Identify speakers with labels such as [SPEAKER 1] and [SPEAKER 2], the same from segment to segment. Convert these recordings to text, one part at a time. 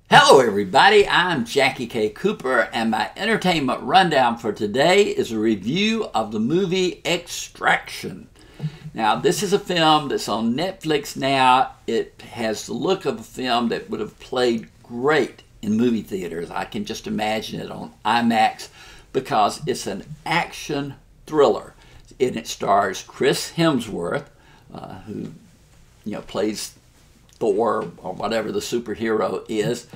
[SPEAKER 1] Hello everybody, I'm Jackie K. Cooper and my entertainment rundown for today is a review of the movie Extraction. Now this is a film that's on Netflix now. It has the look of a film that would have played great in movie theaters. I can just imagine it on IMAX because it's an action thriller. And it stars Chris Hemsworth, who plays Thor or whatever the superhero is,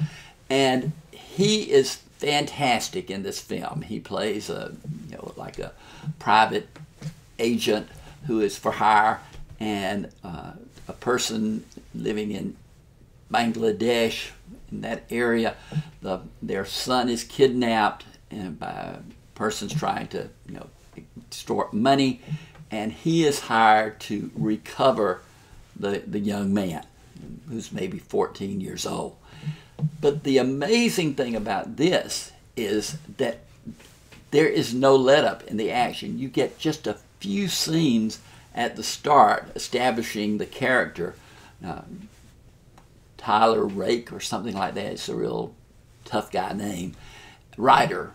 [SPEAKER 1] and he is fantastic in this film. He plays like a private agent who is for hire, and a person living in Bangladesh, in that area. Their son is kidnapped and by persons trying to extort money, and he is hired to recover the young man, who's maybe 14 years old. But the amazing thing about this is that there is no let up in the action. You get just a few scenes at the start establishing the character, Tyler Rake or something like that. It's a real tough guy name. Ryder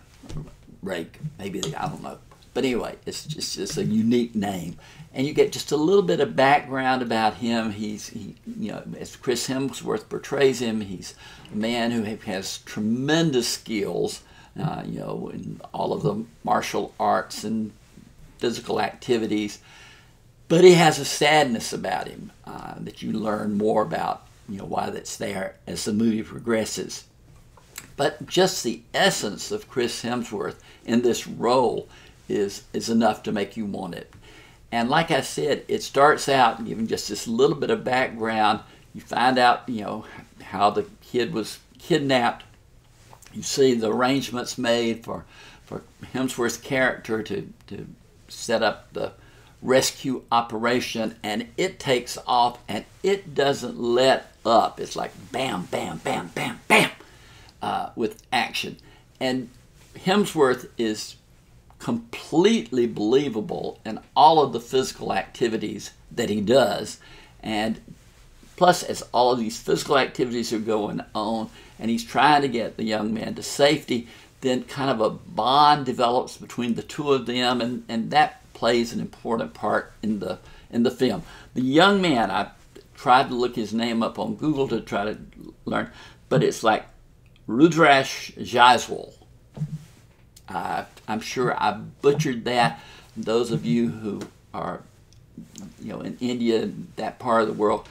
[SPEAKER 1] Rake, maybe, I don't know. But anyway, it's a unique name. And you get just a little bit of background about him. As Chris Hemsworth portrays him, he's a man who has tremendous skills, in all of the martial arts and physical activities. But he has a sadness about him that you learn more about, why that's there as the movie progresses. But just the essence of Chris Hemsworth in this role is enough to make you want it. And like I said, it starts out giving just this little bit of background. You find out, how the kid was kidnapped. You see the arrangements made for Hemsworth's character to set up the rescue operation, and it takes off, and it doesn't let up. It's like bam, bam, bam, bam, bam, with action. And Hemsworth is completely believable in all of the physical activities that he does. And plus, as all of these physical activities are going on and he's trying to get the young man to safety, then kind of a bond develops between the two of them, and that plays an important part in the film. The young man, I tried to look his name up on Google to try to learn, but it's like Rudhraksh Jaiswal. I'm sure I butchered that. Those of you who are, in India, that part of the world,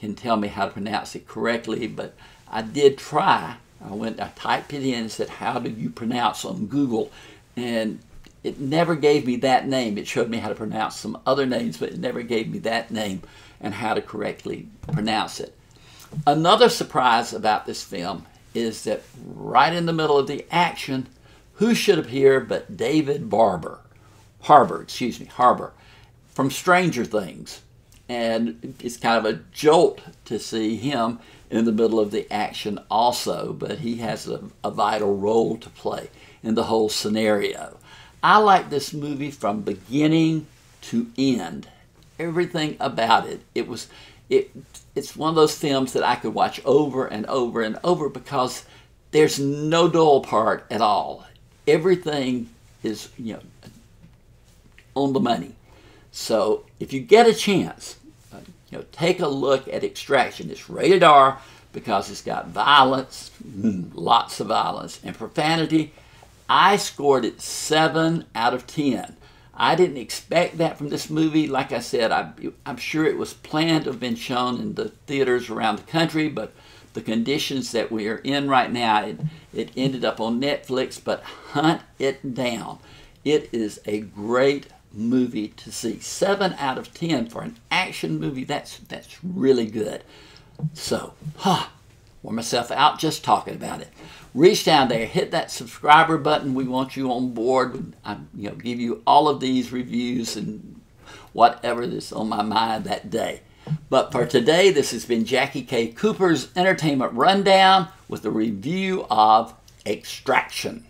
[SPEAKER 1] can tell me how to pronounce it correctly. But I did try. I typed it in and said, "How do you pronounce on Google?" And it never gave me that name. It showed me how to pronounce some other names, but it never gave me that name and how to correctly pronounce it. Another surprise about this film is that right in the middle of the action, who should appear but David Harbour from Stranger Things. And it's kind of a jolt to see him in the middle of the action also, but he has a vital role to play in the whole scenario. I like this movie from beginning to end. Everything about it. It's one of those films that I could watch over and over and over because there's no dull part at all. Everything is, on the money. So if you get a chance, take a look at Extraction. It's rated R because it's got violence, lots of violence, and profanity. I scored it 7 out of 10. I didn't expect that from this movie. Like I said, I'm sure it was planned to have been shown in the theaters around the country, but the conditions that we are in right now, it ended up on Netflix, but hunt it down. It is a great movie to see. 7 out of 10 for an action movie, that's really good. So, wore myself out just talking about it. Reach down there, hit that subscriber button. We want you on board. I give you all of these reviews and whatever is on my mind that day. But for today, this has been Jackie K. Cooper's Entertainment Rundown with a review of Extraction.